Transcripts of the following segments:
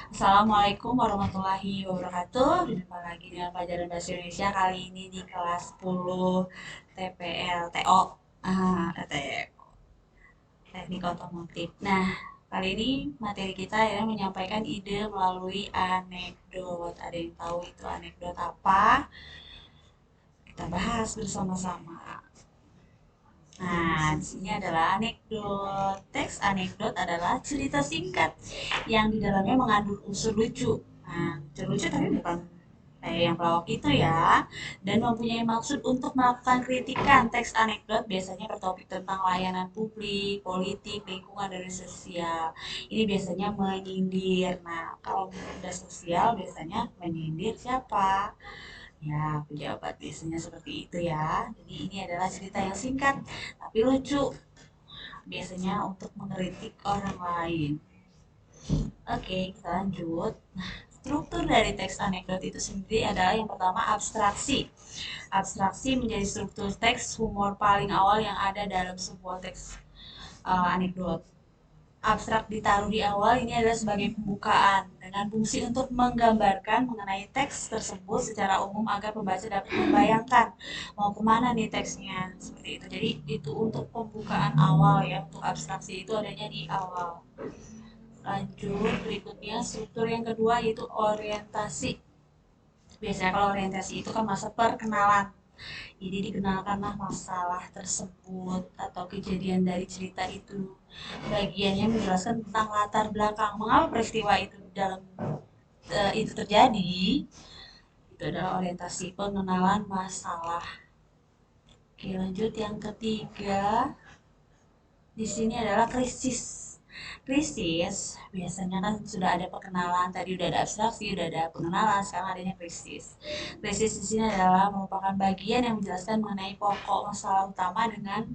Assalamualaikum warahmatullahi wabarakatuh. Berjumpa lagi dengan pelajaran bahasa Indonesia kali ini di kelas 10 TPL TO. Teknik otomotif. Nah, kali ini materi kita ya menyampaikan ide melalui anekdot. Ada yang tahu itu anekdot apa? Kita bahas bersama-sama. Nah, di sini adalah anekdot. Teks anekdot adalah cerita singkat yang di dalamnya mengandung unsur lucu. Nah, lucu-lucu tapi bukan kayak yang pelawak itu ya. Dan mempunyai maksud untuk melakukan kritikan. Teks anekdot biasanya bertopik tentang layanan publik, politik, lingkungan, dan sosial. Ini biasanya menyindir. Nah, kalau udah sosial biasanya menyindir siapa? Ya, pejabat biasanya seperti itu ya. Jadi ini adalah cerita yang singkat tapi lucu, biasanya untuk mengkritik orang lain. Oke, kita lanjut. Nah, struktur dari teks anekdot itu sendiri adalah yang pertama abstraksi. Abstraksi menjadi struktur teks humor paling awal yang ada dalam sebuah teks anekdot. Abstrak ditaruh di awal ini adalah sebagai pembukaan dengan fungsi untuk menggambarkan mengenai teks tersebut secara umum agar pembaca dapat membayangkan mau kemana nih teksnya seperti itu. Jadi itu untuk pembukaan awal ya, untuk abstraksi itu adanya di awal. Lanjut berikutnya struktur yang kedua yaitu orientasi. Biasanya kalau orientasi itu kan masa perkenalan. Jadi dikenalkanlah masalah tersebut atau kejadian dari cerita itu. Bagiannya menjelaskan tentang latar belakang mengapa peristiwa itu dalam itu terjadi. Itu adalah orientasi pengenalan masalah. Oke, lanjut yang ketiga. Di sini adalah krisis. Krisis biasanya kan sudah ada perkenalan, tadi udah ada abstraksi, udah ada pengenalan, sekarang adanya krisis. Krisis di sini adalah merupakan bagian yang menjelaskan mengenai pokok masalah utama dengan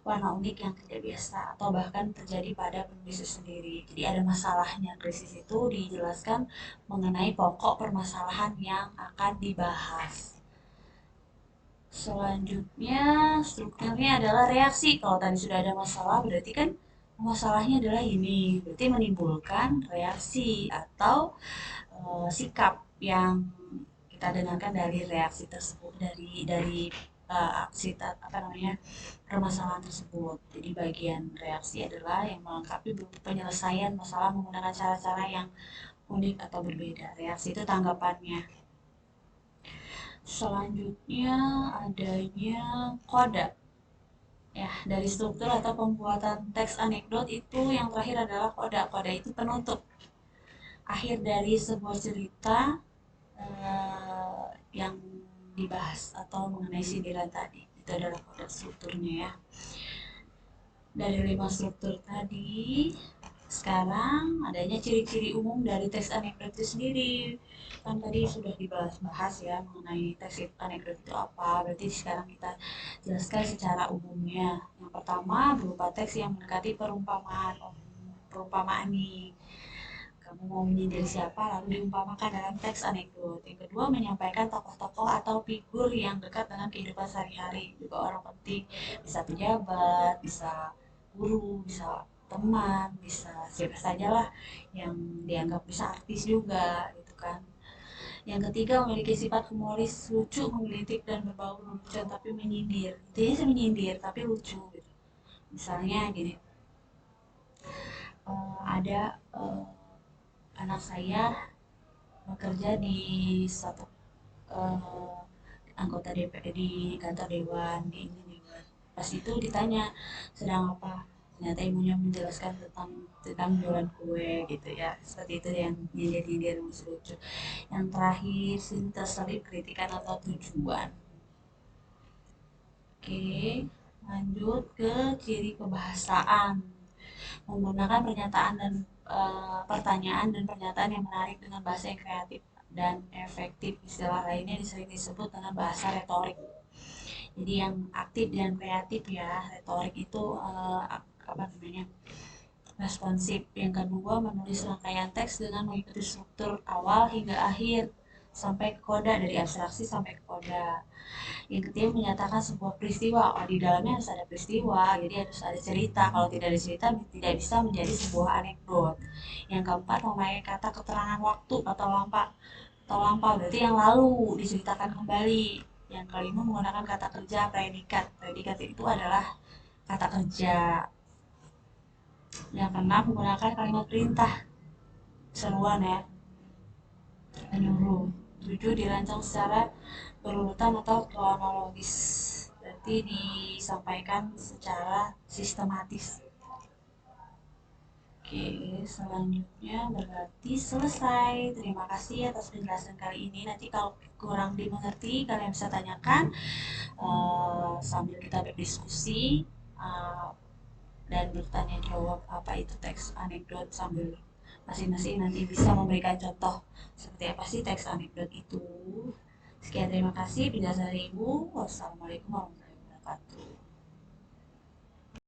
warna unik yang tidak biasa atau bahkan terjadi pada penulis itu sendiri. Jadi ada masalahnya. Krisis itu dijelaskan mengenai pokok permasalahan yang akan dibahas. Selanjutnya strukturnya adalah reaksi. Kalau tadi sudah ada masalah berarti kan masalahnya adalah ini. Berarti menimbulkan reaksi atau sikap yang kita dengarkan dari reaksi tersebut dari aksi apa namanya permasalahan tersebut. Jadi bagian reaksi adalah yang melengkapi penyelesaian masalah menggunakan cara-cara yang unik atau berbeda. Reaksi itu tanggapannya. Selanjutnya adanya koda. Ya, dari struktur atau pembuatan teks anekdot itu yang terakhir adalah koda. Koda itu penutup akhir dari sebuah cerita yang dibahas atau mengenai sindiran tadi. Itu adalah koda strukturnya ya. Dari 5 struktur tadi, sekarang adanya ciri-ciri umum dari teks anekdot itu sendiri. Kan tadi sudah dibahas ya mengenai teks anekdot itu apa. Berarti sekarang kita jelaskan secara umumnya. Yang pertama berupa teks yang mendekati perumpamaan. Perumpamaan nih. Kamu mau menyindir siapa lalu diumpamakan dalam teks anekdot. Yang kedua menyampaikan tokoh-tokoh atau figur yang dekat dengan kehidupan sehari-hari. Juga orang penting, bisa pejabat, bisa guru, bisa teman, bisa siapa saja lah yang dianggap bisa artis juga gitu kan. Yang ketiga memiliki sifat humoris, lucu, menggelitik dan berbau lelucon tapi menyindir. Intinya sih menyindir tapi lucu gitu. Misalnya gini, ada anak saya bekerja di satu eh, anggota DPR di kantor dewan di ini dewan. Pas itu ditanya sedang apa, ternyata ibunya menjelaskan tentang jualan kue gitu ya, seperti itu yang nyindir-nyindir lucu-lucu. Yang terakhir sini terselip kritikan atau tujuan. Oke, lanjut ke ciri kebahasaan. Menggunakan pernyataan dan pertanyaan dan pernyataan yang menarik dengan bahasa yang kreatif dan efektif. Istilah lainnya sering disebut dengan bahasa retorik. Jadi yang aktif dan kreatif ya, retorik itu apa namanya, responsif. Yang kedua menulis rangkaian teks dengan mengikuti struktur awal hingga akhir. sampai ke koda, dari abstraksi sampai ke koda. Yang ketiga menyatakan sebuah peristiwa. Oh, di dalamnya harus ada peristiwa, jadi harus ada cerita. Kalau tidak ada cerita, tidak bisa menjadi sebuah anekdot. Yang keempat memakai kata keterangan waktu atau lampau, berarti yang lalu diceritakan kembali. Yang kelima menggunakan kata kerja predikat. Predikat itu adalah kata kerja. Yang keenam menggunakan kalimat perintah, seruan ya, menyuruh. Tujuh dirancang secara berurutan atau kronologis, berarti disampaikan secara sistematis. Oke, selanjutnya berarti selesai. Terima kasih atas penjelasan kali ini. Nanti kalau kurang dimengerti, kalian bisa tanyakan sambil kita berdiskusi dan bertanya jawab apa itu teks anekdot, sambil masing-masing nanti bisa memberikan contoh seperti apa sih teks anekdot itu. Sekian, terima kasih penjelasan Ibu. Wassalamualaikum warahmatullahi wabarakatuh.